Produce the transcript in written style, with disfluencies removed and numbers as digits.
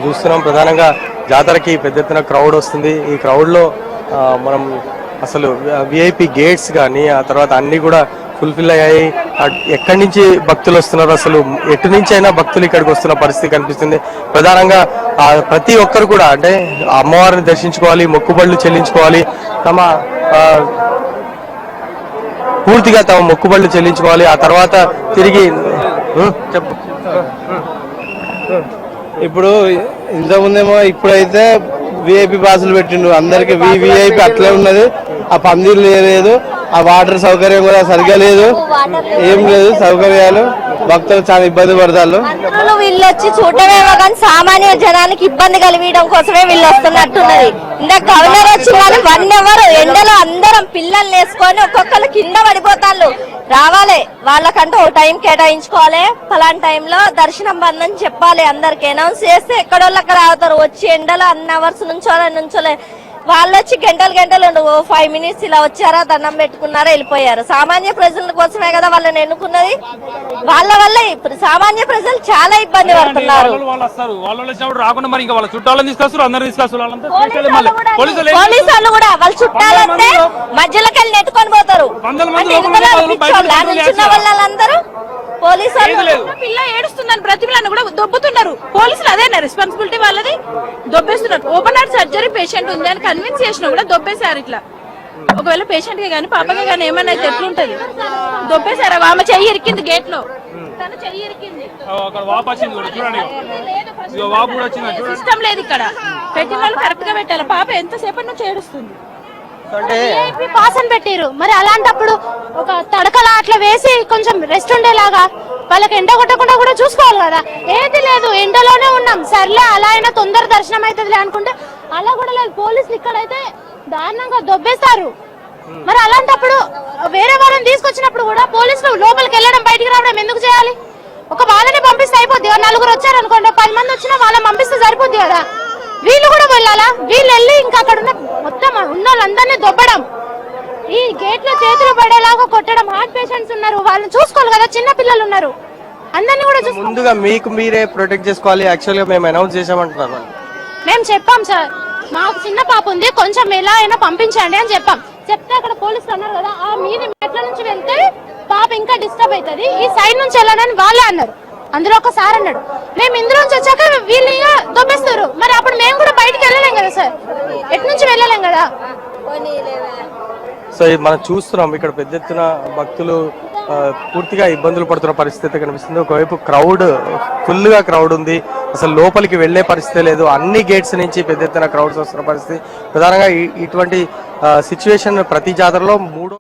చూస్తున్నాం. ప్రధానంగా జాతరకి పెద్ద ఎత్తున క్రౌడ్ వస్తుంది. ఈ క్రౌడ్లో మనం అసలు విఐపి గేట్స్ కానీ ఆ తర్వాత అన్నీ కూడా ఫుల్ఫిల్ అయ్యాయి. ఎక్కడి నుంచి భక్తులు వస్తున్నారు, అసలు ఎటు నుంచి అయినా భక్తులు ఇక్కడికి వస్తున్న పరిస్థితి కనిపిస్తుంది. ప్రధానంగా ప్రతి ఒక్కరు కూడా అంటే అమ్మవారిని దర్శించుకోవాలి, మొక్కుబడులు చెల్లించుకోవాలి, పూర్తిగా తమ మొక్కుబడులు చెల్లించుకోవాలి. ఆ తర్వాత తిరిగి చెప్పు. ఇప్పుడు ఇంతకుముందేమో ఇప్పుడైతే విఐపి పాసులు పెట్టిండు అందరికి, విఐపి అట్లే ఉన్నది. ఆ పందిర్లు లేదు, ఆ వాటర్ సౌకర్యం కూడా సరిగ్గా లేదు, ఏం లేదు సౌకర్యాలు. భక్తులు చాలా ఇబ్బంది పడతారు. వీళ్ళు వచ్చి చూడటమేమో కానీ సామాన్య జనానికి ఇబ్బంది కలిగించడం కోసమే వీళ్ళు వస్తున్నట్టున్నది. ఇంకా గవర్నర్ వచ్చి వాళ్ళు 1 అవర్ ఎండలో అందరం పిల్లల్ని వేసుకొని ఒక్కొక్కరు కింద పడిపోతారు. రావాలి, వాళ్ళకంటూ ఓ టైం కేటాయించుకోవాలి, ఫలాన్ టైంలో దర్శనం బందని చెప్పాలి. అందరికి అనౌన్స్ చేస్తే ఎక్కడోళ్ళకి రావుతారు. వచ్చి ఎండలో అన్ని అవర్స్ నుంచోలే వాళ్ళు వచ్చి గంటలు 5 మినిట్స్ ఇలా వచ్చారా, దండం పెట్టుకున్నారా, వెళ్ళిపోయారు. సామాన్య ప్రజల కోసమే కదా వాళ్ళని ఎన్నుకున్నది. వాళ్ళ వల్ల ఇప్పుడు సామాన్య ప్రజలు చాలా ఇబ్బంది పడుతున్నారు. పోలీసు వాళ్ళు కూడా వాళ్ళ చుట్టాలంటే మధ్యలోకి వెళ్ళి నెట్టుకొని పోతారు. వాళ్ళందరూ పోలీసు పిల్ల ఏడుస్తుందని ప్రతిమలను కూడా దొబ్బుతున్నారు. పోలీసులు అదేనా రెస్పాన్సిబిలిటీ వాళ్ళది? దొబ్బేస్తున్నారు. ఓపెన్ హార్ట్ సర్జరీ పేషెంట్ ఉంది అని కన్విన్స్ చేసినా కూడా దొబ్బేశారు. ఇట్లా ఒకవేళ పేషెంట్ కి గానీ పాపకి గానీ ఏమన్నా అయితే ఎట్లుంటది? దొబ్బేశారు. ఆమె చెయ్యి ఇరికింది గేట్ లో, తన చెయ్యి ఇరికింది. సిస్టమ్ లేదు ఇక్కడ. పెట్టిన వాళ్ళు కరెక్ట్ గా పెట్టాలి. పాప ఎంతసేపటి నుంచి ఏడుస్తుంది. పాస్ అని పెట్టారు. మరి అలాంటప్పుడు ఒక తడకలా అట్లా వేసి కొంచెం రెస్ట్ ఉండేలాగా వాళ్ళకి ఎండ కొట్టకుండా కూడా చూసుకోవాలి కదా. ఏది లేదు, ఎండలోనే ఉన్నాం, సర్లే అలా అయినా తొందర దర్శనం అవుతుంది అనుకుంటే అలా కూడా లేదు. పోలీసులు ఇక్కడైతే దారుణంగా దొబ్బేస్తారు. మరి అలాంటప్పుడు వేరే వాళ్ళని తీసుకొచ్చినప్పుడు కూడా పోలీసులు లోపలికి వెళ్ళడం బయటికి రావడం ఎందుకు చేయాలి? ఒక వాళ్ళని పంపిస్తే అయిపోద్ది. 4 వచ్చారు అనుకోండి, 10 మంది వచ్చినా వాళ్ళని పంపిస్తే సరిపోద్ది కదా. వీళ్ళు కూడా వెళ్ళాలా? వీళ్ళు వెళ్ళి ఇంకా అక్కడ ఉన్న మొత్తం ఉన్న వాళ్ళందరినీ దొబ్బడం, ఈ గేట్ లో చేతులు పడేలాగా కొట్టడం. హార్ట్ పేషెంట్స్ ఉన్నారు, వాళ్ళని చూసుకోవాలి కదా. చిన్న పిల్లలు ఉన్నారు, అందరినీ కూడా ముందుగా మీకు మీరే ప్రొటెక్ట్ చేసుకోవాలి. యాక్చువల్గా మేము అనౌన్స్ చేసామంటున్నారు. మేము చెప్పాం సార్, మాకు చిన్న పాప ఉంది, కొంచెం ఎలా అయినా పంపించండి అని చెప్పాం. చెప్తే అక్కడ పోలీసులు అన్నారు కదా, ఆ మీది మెట్ల నుంచి వెళ్తే పాప ఇంకా డిస్టర్బ్ అవుతుంది, ఈ సైడ్ నుంచి వెళ్ళాలని వాళ్ళే అన్నారు. అందులో ఒకసారి అన్నాడు, మేము ఇందులోంచి వచ్చాక వీళ్ళు దొబ్బేస్తారు. మరి అప్పుడు మేము కూడా బయటికి వెళ్ళలేం కదా సార్, ఎటు నుంచి వెళ్ళలేం కదా. సో మనం చూస్తున్నాం ఇక్కడ పెద్ద ఎత్తున భక్తులు పూర్తిగా ఇబ్బందులు పడుతున్న పరిస్థితి కనిపిస్తుంది. ఒకవైపు ఫుల్ గా క్రౌడ్ ఉంది, అసలు లోపలికి వెళ్లే పరిస్థితి లేదు. అన్ని గేట్స్ నుంచి పెద్ద ఎత్తున క్రౌడ్స్ వస్తున్న పరిస్థితి. ప్రధానంగా ఇటువంటి సిచ్యువేషన్ ప్రతి జాతరలో 3